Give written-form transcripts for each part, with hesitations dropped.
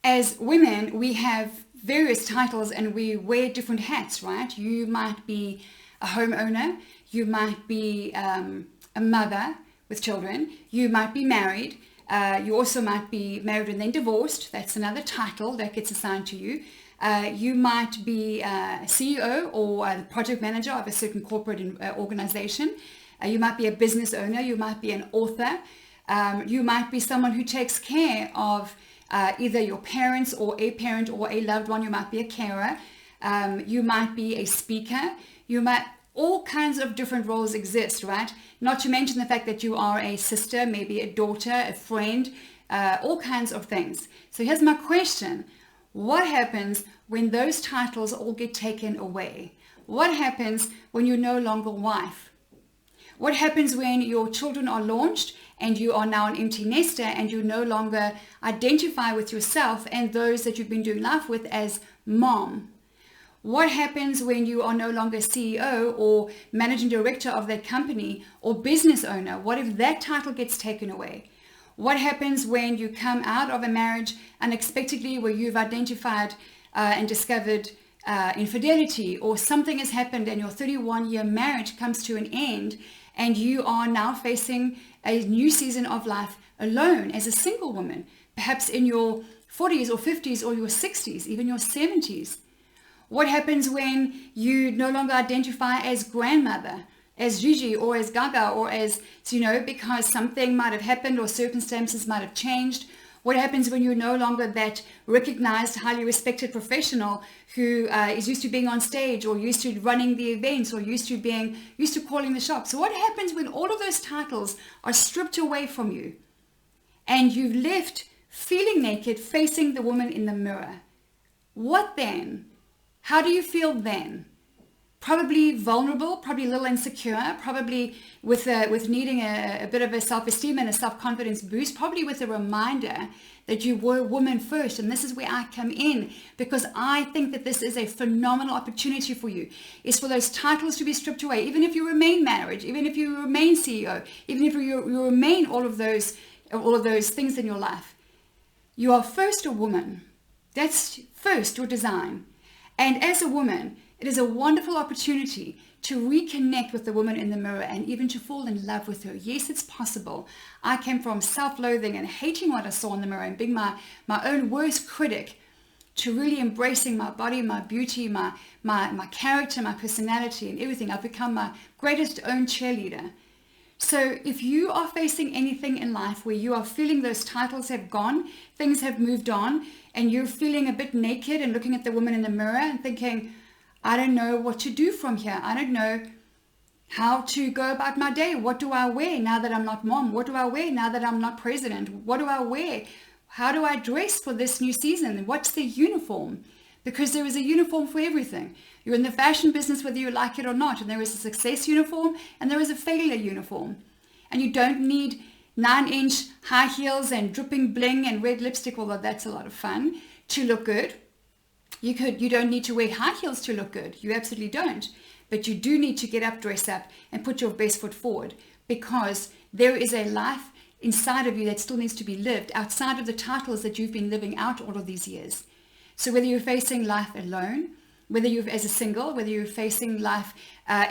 as women, we have various titles and we wear different hats, right? You might be a homeowner, you might be a mother with children, you might be married, you also might be married and then divorced. That's another title that gets assigned to you. You might be a CEO or a project manager of a certain corporate organization. You might be a business owner, you might be an author, you might be someone who takes care of either your parents or a parent or a loved one. You might be a carer. You might be a speaker. All kinds of different roles exist, right? Not to mention the fact that you are a sister, maybe a daughter, a friend, all kinds of things. So here's my question. What happens when those titles all get taken away? What happens when you're no longer wife? What happens when your children are launched and you are now an empty nester and you no longer identify with yourself and those that you've been doing life with as mom? What happens when you are no longer CEO or managing director of that company or business owner? What if that title gets taken away? What happens when you come out of a marriage unexpectedly where you've identified and discovered infidelity, or something has happened and your 31-year marriage comes to an end and you are now facing a new season of life alone as a single woman, perhaps in your 40s or 50s or your 60s, even your 70s? What happens when you no longer identify as grandmother, as Gigi or as Gaga or as, because something might have happened or circumstances might have changed? What happens when you're no longer that recognized, highly respected professional who is used to being on stage or used to running the events or used to calling the shots? So what happens when all of those titles are stripped away from you and you've left feeling naked, facing the woman in the mirror? What then? How do you feel then? Probably vulnerable, probably a little insecure, probably with needing a bit of a self-esteem and a self-confidence boost, probably with a reminder that you were a woman first. And this is where I come in, because I think that this is a phenomenal opportunity for you, is for those titles to be stripped away. Even if you remain married, even if you remain CEO, even if you remain all of those things in your life, you are first a woman. That's first your design. And as a woman, it is a wonderful opportunity to reconnect with the woman in the mirror and even to fall in love with her. Yes, it's possible. I came from self-loathing and hating what I saw in the mirror and being my own worst critic to really embracing my body, my beauty, my character, my personality and everything. I've become my greatest own cheerleader. So if you are facing anything in life where you are feeling those titles have gone, things have moved on, and you're feeling a bit naked and looking at the woman in the mirror and thinking, I don't know what to do from here. I don't know how to go about my day. What do I wear now that I'm not mom? What do I wear now that I'm not president? What do I wear? How do I dress for this new season? What's the uniform? Because there is a uniform for everything. You're in the fashion business whether you like it or not. And there is a success uniform and there is a failure uniform. And you don't need 9-inch high heels and dripping bling and red lipstick, although that's a lot of fun, to look good. You don't need to wear high heels to look good. You absolutely don't. But you do need to get up, dress up, and put your best foot forward, because there is a life inside of you that still needs to be lived outside of the titles that you've been living out all of these years. So whether you're facing life alone, whether you're as a single, whether you're facing life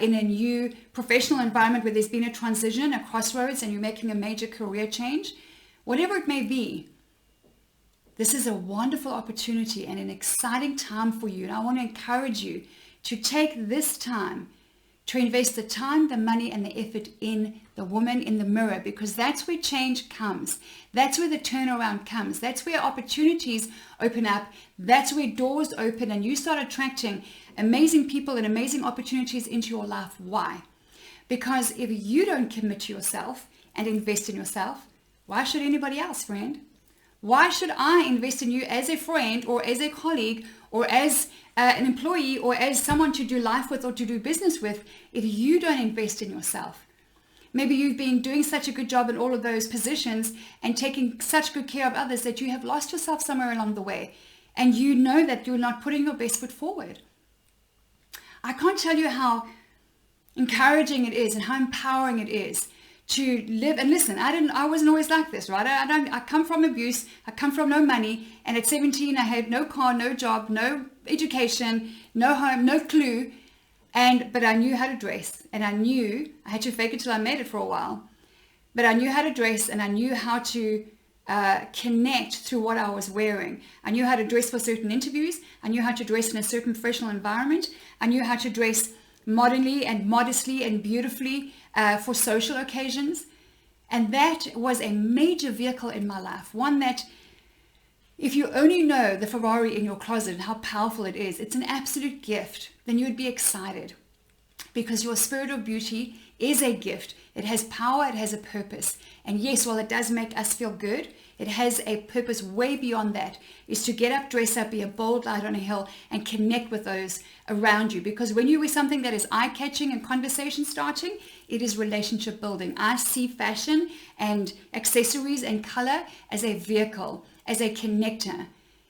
in a new professional environment where there's been a transition, a crossroads, and you're making a major career change, whatever it may be, this is a wonderful opportunity and an exciting time for you. And I want to encourage you to take this time to invest the time, the money, and the effort in the woman in the mirror, because that's where change comes. That's where the turnaround comes. That's where opportunities open up. That's where doors open and you start attracting amazing people and amazing opportunities into your life. Why? Because if you don't commit to yourself and invest in yourself, why should anybody else, friend? Why should I invest in you as a friend or as a colleague or as an employee or as someone to do life with or to do business with if you don't invest in yourself? Maybe you've been doing such a good job in all of those positions and taking such good care of others that you have lost yourself somewhere along the way, and you know that you're not putting your best foot forward. I can't tell you how encouraging it is and how empowering it is to live. And listen, I wasn't always like this, right? I come from abuse. I come from no money. And at 17, I had no car, no job, no education, no home, no clue. But I knew how to dress, and I knew I had to fake it till I made it for a while. But I knew how to dress, and I knew how to connect through what I was wearing. I knew how to dress for certain interviews. I knew how to dress in a certain professional environment. I knew how to dress modernly and modestly and beautifully for social occasions. And that was a major vehicle in my life. One that, if you only know the Ferrari in your closet and how powerful it is, it's an absolute gift, then you would be excited, because your spirit of beauty is a gift. It has power, it has a purpose. And yes, while it does make us feel good, it has a purpose way beyond that, is to get up, dress up, be a bold light on a hill, and connect with those around you. Because when you wear something that is eye-catching and conversation starting, it is relationship building. I see fashion and accessories and color as a vehicle, as a connector.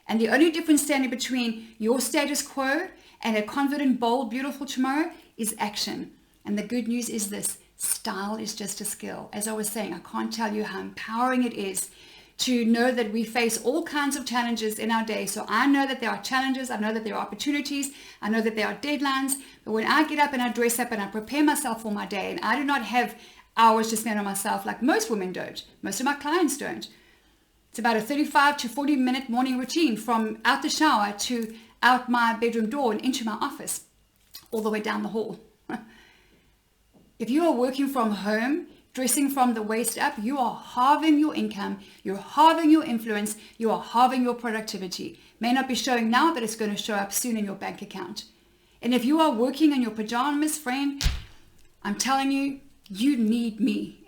And the only difference standing between your status quo and a confident, bold, beautiful tomorrow is action. And the good news is this: style is just a skill. As I was saying, I can't tell you how empowering it is to know that we face all kinds of challenges in our day. So I know that there are challenges, I know that there are opportunities, I know that there are deadlines, but when I get up and I dress up and I prepare myself for my day, and I do not have hours to spend on myself like most women don't, most of my clients don't. It's about a 35 to 40 minute morning routine from out the shower to out my bedroom door and into my office, all the way down the hall. If you are working from home, dressing from the waist up, you are halving your income, you're halving your influence, you are halving your productivity. May not be showing now, but it's going to show up soon in your bank account. And if you are working in your pajamas, friend, I'm telling you, you need me.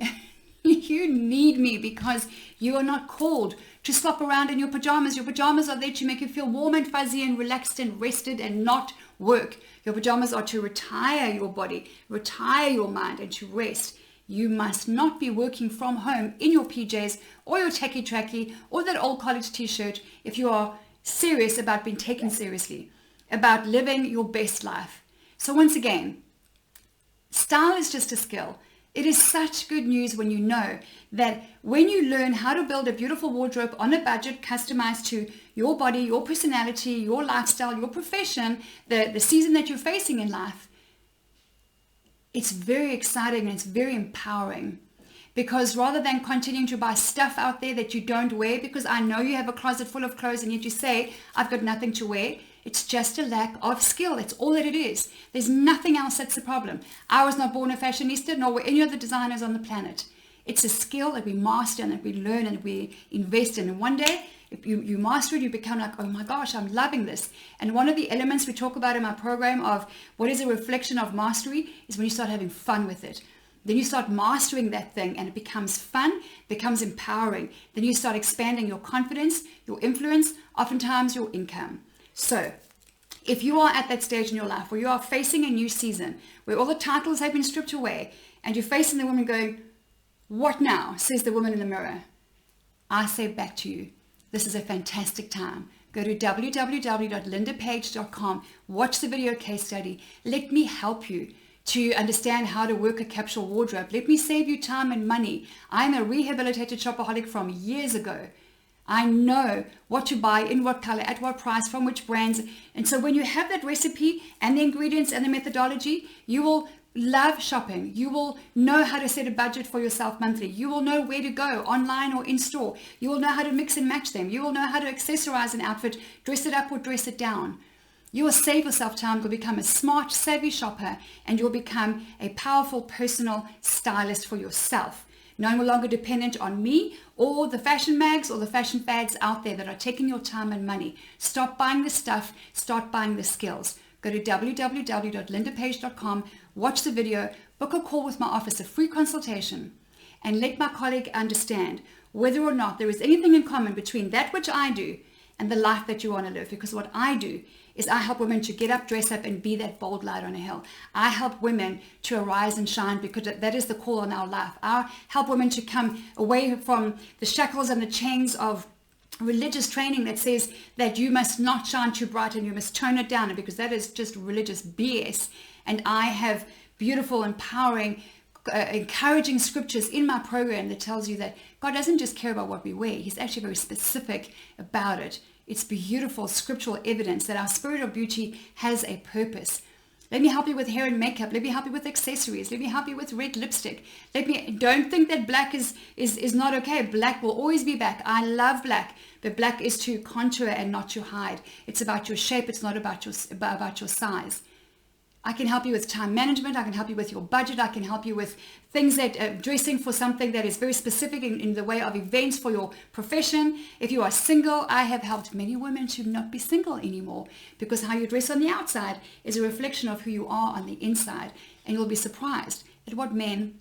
You need me, because you are not called to slop around in your pajamas. Your pajamas are there to make you feel warm and fuzzy and relaxed and rested and not work. Your pajamas are to retire your body, retire your mind, and to rest. You must not be working from home in your PJs or your tacky tracky or that old college t-shirt if you are serious about being taken seriously, about living your best life. So once again, style is just a skill. It is such good news when you know that when you learn how to build a beautiful wardrobe on a budget, customized to your body, your personality, your lifestyle, your profession, the season that you're facing in life, it's very exciting and it's very empowering. Because rather than continuing to buy stuff out there that you don't wear, because I know you have a closet full of clothes and yet you say, I've got nothing to wear, it's just a lack of skill. That's all that it is. There's nothing else that's the problem. I was not born a fashionista, nor were any of the designers on the planet. It's a skill that we master and that we learn and we invest in. And one day, if you master it, you become like, oh my gosh, I'm loving this. And one of the elements we talk about in my program of what is a reflection of mastery is when you start having fun with it. Then you start mastering that thing and it becomes fun, becomes empowering. Then you start expanding your confidence, your influence, oftentimes your income. So if you are at that stage in your life where you are facing a new season, where all the titles have been stripped away and you're facing the woman going, what now? Says the woman in the mirror. I say back to you, this is a fantastic time. Go to www.lindapage.com, watch the video case study. Let me help you to understand how to work a capsule wardrobe. Let me save you time and money. I'm a rehabilitated shopaholic from years ago. I know what to buy, in what color, at what price, from which brands. And so when you have that recipe and the ingredients and the methodology, you will love shopping. You will know how to set a budget for yourself monthly. You will know where to go, online or in store. You will know how to mix and match them. You will know how to accessorize an outfit, dress it up or dress it down. You will save yourself time. You'll become a smart, savvy shopper, and you'll become a powerful personal stylist for yourself. No longer dependent on me or the fashion mags or the fashion fads out there that are taking your time and money. Stop buying the stuff, start buying the skills. Go to www.lindapage.com, watch the video, book a call with my office, a free consultation, and let my colleague understand whether or not there is anything in common between that which I do and the life that you want to live. Because what I do is I help women to get up, dress up, and be that bold light on a hill. I help women to arise and shine, because that is the call on our life. I help women to come away from the shackles and the chains of religious training that says that you must not shine too bright and you must tone it down, because that is just religious BS. And I have beautiful, empowering, encouraging scriptures in my program that tells you that God doesn't just care about what we wear. He's actually very specific about it. It's beautiful scriptural evidence that our spirit of beauty has a purpose. Let me help you with hair and makeup. Let me help you with accessories. Let me help you with red lipstick. Don't think that black is not okay. Black will always be black. I love black, but black is to contour and not to hide. It's about your shape. It's not about your size. I can help you with time management. I can help you with your budget. I can help you with things that dressing for something that is very specific in the way of events for your profession. If you are single, I have helped many women to not be single anymore, because how you dress on the outside is a reflection of who you are on the inside. And you'll be surprised at what men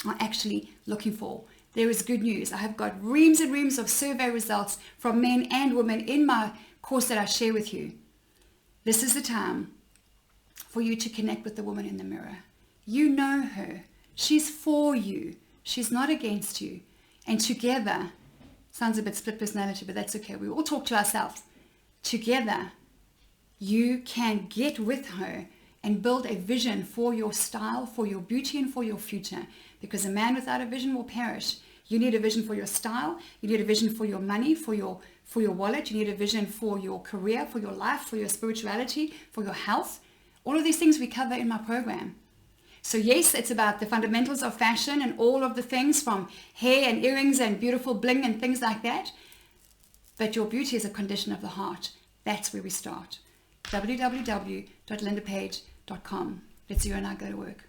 are actually looking for. There is good news. I have got reams and reams of survey results from men and women in my course that I share with you. This is the time for you to connect with the woman in the mirror. You know her. She's for you. She's not against you. And together, sounds a bit split personality, but that's okay. We all talk to ourselves. Together, you can get with her and build a vision for your style, for your beauty, and for your future. Because a man without a vision will perish. You need a vision for your style. You need a vision for your money, for your wallet. You need a vision for your career, for your life, for your spirituality, for your health. All of these things we cover in my program. So yes, it's about the fundamentals of fashion and all of the things from hair and earrings and beautiful bling and things like that. But your beauty is a condition of the heart. That's where we start. www.lindapage.com. Let's you and I go to work.